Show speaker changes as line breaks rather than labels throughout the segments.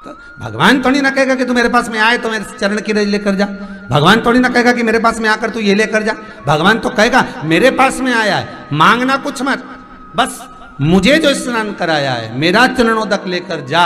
तो भगवान थोड़ी ना कहेगा कि तू मेरे पास में आए तो मेरे चरण की रज लेकर जा। भगवान थोड़ी ना कहेगा कि मेरे पास में आकर तू ये लेकर जा। भगवान तो कहेगा मेरे पास में आया है, मांगना कुछ मत, बस मुझे जो स्नान कराया है मेरा चरणोदक लेकर जा,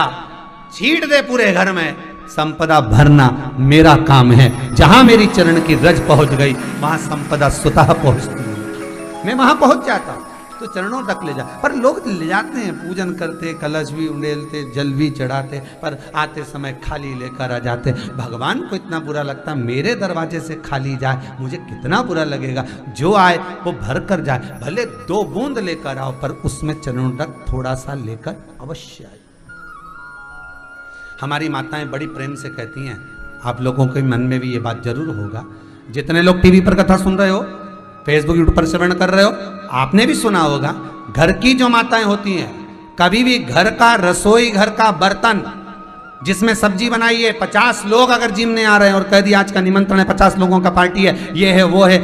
छीट दे पूरे घर में, संपदा भरना मेरा काम है। जहां मेरी चरण की रज पहुंच गई वहां संपदा स्वतः पहुंचती है, मैं वहां पहुंच जाता हूं। तो चरणों तक ले जा, पर लोग ले जाते हैं, पूजन करते, कलश भी उंडेलते, जल भी चढ़ाते, पर आते समय खाली लेकर आ जाते। भगवान को इतना बुरा लगता, मेरे दरवाजे से खाली जाए मुझे कितना बुरा लगेगा। जो आए वो भर कर जाए, भले 2 बूंद लेकर आओ पर उसमें चरणों तक थोड़ा सा लेकर अवश्य आए। हमारी माताएं बड़ी प्रेम से कहती हैं, आप लोगों के मन में भी ये बात जरूर होगा, जितने लोग टीवी पर कथा सुन रहे हो, फेसबुक यूट्यूब पर श्रवण कर रहे हो, आपने भी सुना होगा, घर की जो माताएं होती हैं, कभी भी घर का रसोई घर का बर्तन जिसमें सब्जी बनाई है, 50 लोग अगर जिम ने आ रहे हैं और कह दिया आज का निमंत्रण है, 50 लोगों का पार्टी है, ये है वो है,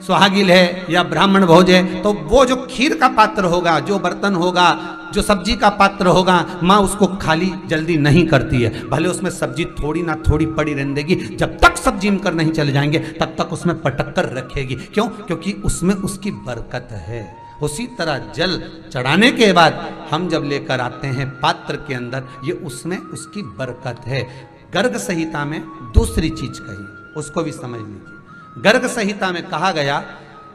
सुहागिल है या ब्राह्मण भोज है, तो वो जो खीर का पात्र होगा, जो बर्तन होगा, जो सब्जी का पात्र होगा, माँ उसको खाली जल्दी नहीं करती है। भले उसमें सब्जी थोड़ी ना थोड़ी पड़ी रहने देगी, जब तक सब जिम कर नहीं चले जाएंगे तब तक उसमें पटक कर रखेगी। क्यों? क्योंकि उसमें उसकी बरकत है। उसी तरह जल चढ़ाने के बाद हम जब लेकर आते हैं पात्र के अंदर, ये उसमें उसकी बरकत है। गर्ग संहिता में दूसरी चीज कही, उसको भी समझ लीजिए। गर्ग संहिता में कहा गया,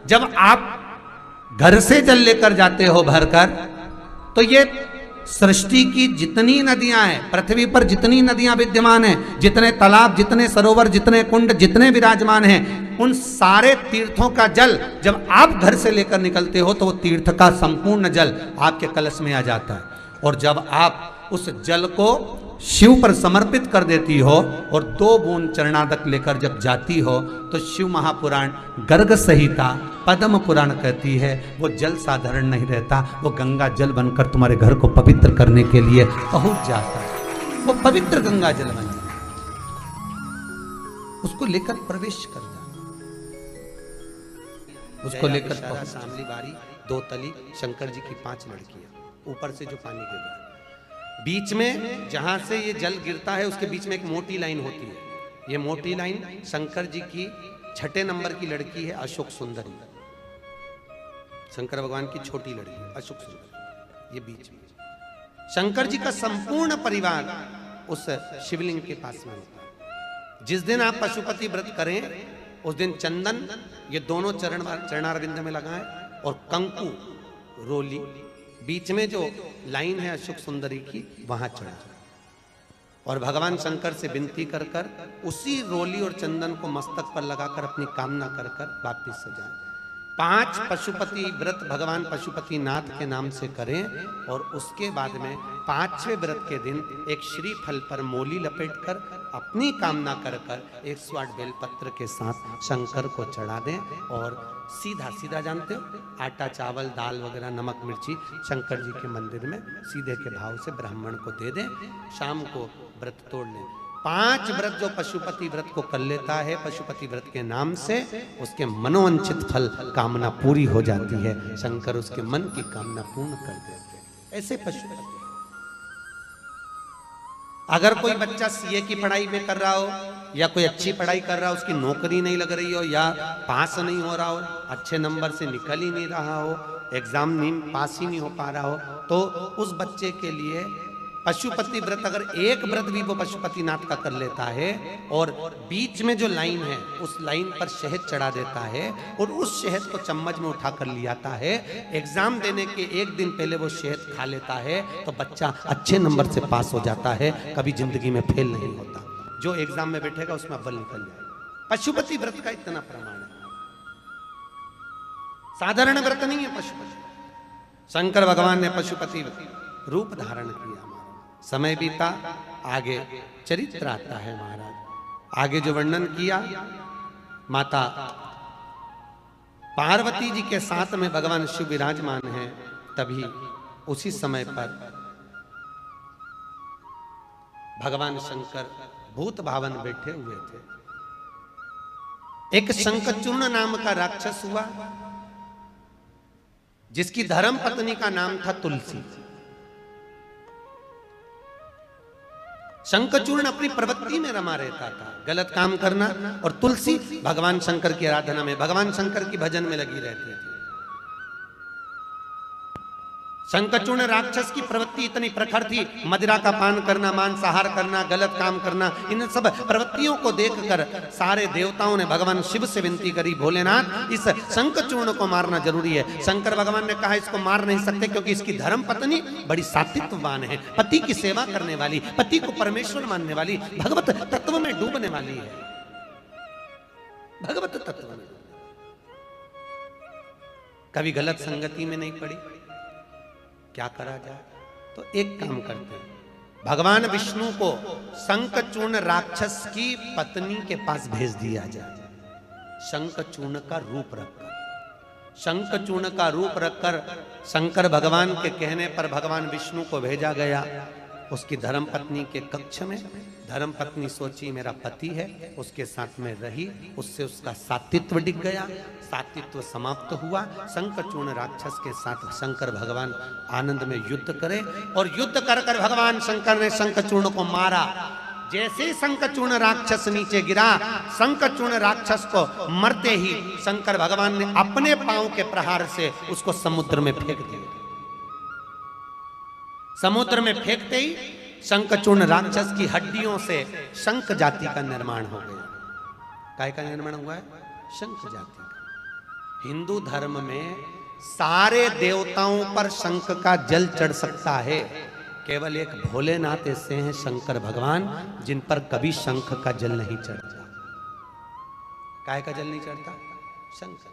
जब आप घर से जल लेकर जाते हो भरकर, तो ये सृष्टि की जितनी नदियां हैं, पृथ्वी पर जितनी नदियां विद्यमान हैं, जितने तालाब, जितने सरोवर, जितने कुंड, जितने विराजमान हैं, उन सारे तीर्थों का जल जब आप घर से लेकर निकलते हो तो वो तीर्थ का संपूर्ण जल आपके कलश में आ जाता है। और जब आप उस जल को शिव पर समर्पित कर देती हो और 2 बूंद चरणादक लेकर जब जाती हो, तो शिव महापुराण गर्ग संहिता पद्म पुराण कहती है वो जल साधारण नहीं रहता, वो गंगा जल बनकर तुम्हारे घर को पवित्र करने के लिए पहुंच जाता है। वो पवित्र गंगा जल बन जाता, उसको लेकर प्रवेश कर जा, उसको लेकर सामली बारी, 2 तली, शंकर जी की 5 लड़कियां, ऊपर से जो पानी गिर रहा है, बीच में जहां से ये जल गिरता है उसके बीच में एक मोटी लाइन होती है। ये मोटी लाइन शंकर जी की 6ठे नंबर की लड़की है, अशोक सुंदरी, शंकर भगवान की छोटी लड़की अशोक सुंदरी। ये बीच में शंकर जी का संपूर्ण परिवार उस शिवलिंग के पास में होता है। जिस दिन आप पशुपति व्रत करें उस दिन चंदन ये दोनों चरणारविंद में लगाएं और कंकु रोली बीच में जो लाइन है अशोक सुंदरी की वहां चढ़ा, और भगवान शंकर से विनती कर कर उसी रोली और चंदन को मस्तक पर लगाकर अपनी कामना कर कर वापिस सजाएं। 5 पशुपति व्रत भगवान पशुपति नाथ के नाम से करें, और उसके बाद में 5वें व्रत के दिन एक श्री फल पर मोली लपेटकर अपनी कामना कर कर 108 बेलपत्र के साथ शंकर को चढ़ा दें। और सीधा सीधा जानते हो, आटा चावल दाल वगैरह नमक मिर्ची शंकर जी के मंदिर में सीधे के भाव से ब्राह्मण को दे दें, शाम को व्रत तोड़ लें। 5 व्रत जो पशुपति व्रत को कर लेता है पशुपति व्रत के नाम से, उसके मनोवांछित फल कामना पूरी हो जाती है, शंकर उसके मन की कामना पूर्ण कर देते हैं। ऐसे पशुपति। अगर कोई बच्चा सीए की पढ़ाई में कर रहा हो या कोई अच्छी पढ़ाई कर रहा हो, उसकी नौकरी नहीं लग रही हो या पास नहीं हो रहा हो, अच्छे नंबर से निकल ही नहीं रहा हो, एग्जाम नहीं पास ही नहीं हो पा रहा हो, तो उस बच्चे के लिए पशुपति व्रत, अगर एक व्रत भी वो पशुपति नाथ का कर लेता है और बीच में जो लाइन है उस लाइन पर शहद चढ़ा देता है और उस शहद को चम्मच में उठा कर ले आता है, एग्जाम देने के 1 दिन पहले वो शहद खा लेता है, तो बच्चा अच्छे नंबर से पास हो जाता है, कभी जिंदगी में फेल नहीं होता। जो एग्जाम में बैठेगा उसमें अव्वल निकल जाएगा। पशुपति व्रत का इतना प्रमाण है, साधारण व्रत नहीं है पशुपति। शंकर भगवान ने पशुपति रूप धारण किया। समय बीता, आगे चरित्र आता है महाराज। आगे जो वर्णन किया, माता पार्वती जी के साथ में भगवान शिव विराजमान है, तभी उसी समय पर भगवान शंकर भूत भावन बैठे हुए थे। एक शंखचूर्ण नाम का राक्षस हुआ, जिसकी धर्म पत्नी का नाम था तुलसी। शंखचूर्ण अपनी प्रवृत्ति में रमा रहता था, गलत काम करना, और तुलसी भगवान शंकर की आराधना में, भगवान शंकर की भजन में लगी रहती थी। शंखचूर्ण राक्षस की प्रवृत्ति इतनी प्रखर थी, मदिरा का पान करना, मांसाहार करना, गलत काम करना, इन सब प्रवृत्तियों को देखकर सारे देवताओं ने भगवान शिव से विनती करी, भोलेनाथ इस शंखचूर्ण को मारना जरूरी है। शंकर भगवान ने कहा इसको मार नहीं सकते क्योंकि इसकी धर्म पत्नी बड़ी सात्विकवान है, पति की सेवा करने वाली, पति को परमेश्वर मानने वाली, भगवत तत्व में डूबने वाली है, भगवत तत्व में कभी गलत संगति में नहीं पड़ी। क्या करा जाए? तो एक काम करते हैं, भगवान विष्णु को शंखचूर्ण राक्षस की पत्नी के पास भेज दिया जाए, शंखचूर्ण का रूप रखकर। शंखचूर्ण का रूप रखकर शंकर भगवान के कहने पर भगवान विष्णु को भेजा गया उसकी धर्मपत्नी के कक्ष में। धर्मपत्नी सोची मेरा पति है, उसके साथ में रही, उससे उसका सात्वित्व दिख गया, सात्वित्व समाप्त हुआ। शंखचूर्ण राक्षस के साथ शंकर भगवान आनंद में युद्ध करे, और युद्ध कर कर भगवान शंकर ने शंखचूर्ण को मारा। जैसे शंखचूर्ण राक्षस नीचे गिरा, शंखचूर्ण राक्षस को मरते ही शंकर भगवान ने अपने पांव के प्रहार से उसको समुद्र में फेंक दिया। समुद्र में फेंकते ही शंखचूर्ण राक्षस की हड्डियों से शंख जाति का निर्माण हो गया। काय का निर्माण हुआ है? शंख जाति का। हिंदू धर्म में सारे देवताओं पर शंख का जल चढ़ सकता है, केवल एक भोलेनाथ ऐसे हैं शंकर भगवान जिन पर कभी शंख का जल नहीं चढ़ता। काय का जल नहीं चढ़ता? शंख।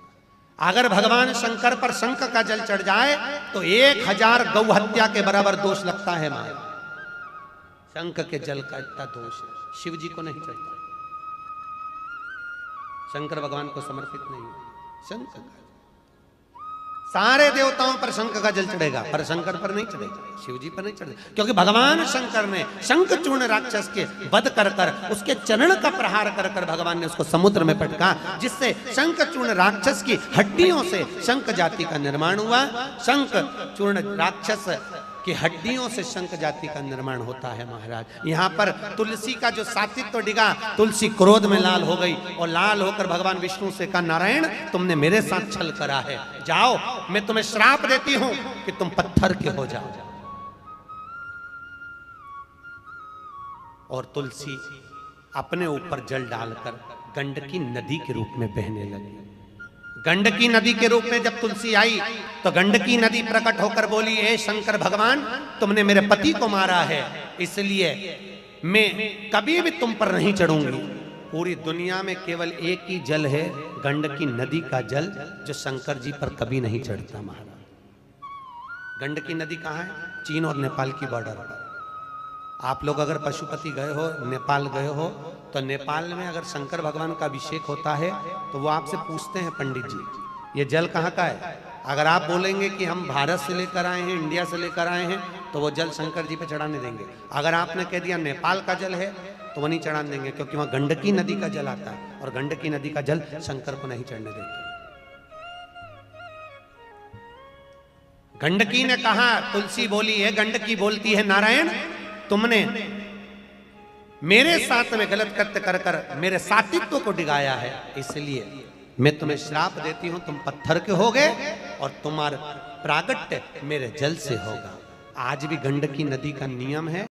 अगर भगवान शंकर पर शंख का जल चढ़ जाए तो 1000 गौ हत्या के बराबर दोष लगता है। माया शंख के जल का इतना दोष है, शिव जी को नहीं चढ़ता, शंकर भगवान को समर्पित नहीं। शंख का सारे देवताओं पर शंख का जल चढ़ेगा, पर शंकर पर नहीं चढ़ेगा, शिव जी पर नहीं चढ़ेगा, क्योंकि भगवान शंकर ने शंखचूर्ण राक्षस के वध कर कर उसके चरण का प्रहार कर कर भगवान ने उसको समुद्र में पटका, जिससे शंखचूर्ण राक्षस की हड्डियों से शंख जाति का निर्माण हुआ। शंखचूर्ण राक्षस की हड्डियों से शंख जाति का निर्माण होता है। महाराज यहाँ पर तुलसी का जो सात्वित्व डिगा, तुलसी क्रोध में लाल हो गई और लाल होकर भगवान विष्णु से कहा नारायण तुमने मेरे साथ छल करा है, जाओ मैं तुम्हें श्राप देती हूं कि तुम पत्थर के हो जाओ। और तुलसी अपने ऊपर जल डालकर गंडकी नदी के रूप में बहने लगी। गंडकी नदी के रूप में जब तुलसी आई तो गंडकी नदी प्रकट होकर बोली, ए शंकर भगवान तुमने मेरे पति को मारा है, इसलिए मैं कभी भी तुम पर नहीं चढ़ूंगी। पूरी दुनिया में केवल एक ही जल है, गंडकी नदी का जल, जो शंकर जी पर कभी नहीं चढ़ता। महाराज गंडकी नदी कहाँ है? चीन और नेपाल की बॉर्डर पर। आप लोग अगर पशुपति गए हो, नेपाल गए हो, तो नेपाल में अगर शंकर भगवान का अभिषेक होता है तो वो आपसे पूछते हैं पंडित जी ये जल कहाँ का है। अगर आप बोलेंगे कि हम भारत से लेकर आए हैं, इंडिया से लेकर आए हैं, तो वो जल शंकर जी पे चढ़ाने देंगे। अगर आपने कह दिया नेपाल का जल है तो वो नहीं चढ़ाने देंगे, क्योंकि वहाँ गंडकी नदी का जल आता है और गंडकी नदी का जल शंकर को नहीं चढ़ने देते। गंडकी ने कहा, तुलसी बोली है, गंडकी बोलती है नारायण तुमने मेरे साथ में गलत कृत्य कर कर मेरे सात्वित्व को डिगाया है, इसलिए मैं तुम्हें श्राप देती हूं, तुम पत्थर के हो गए और तुम्हारा प्रागट्य मेरे जल से होगा। आज भी गंडकी नदी का नियम है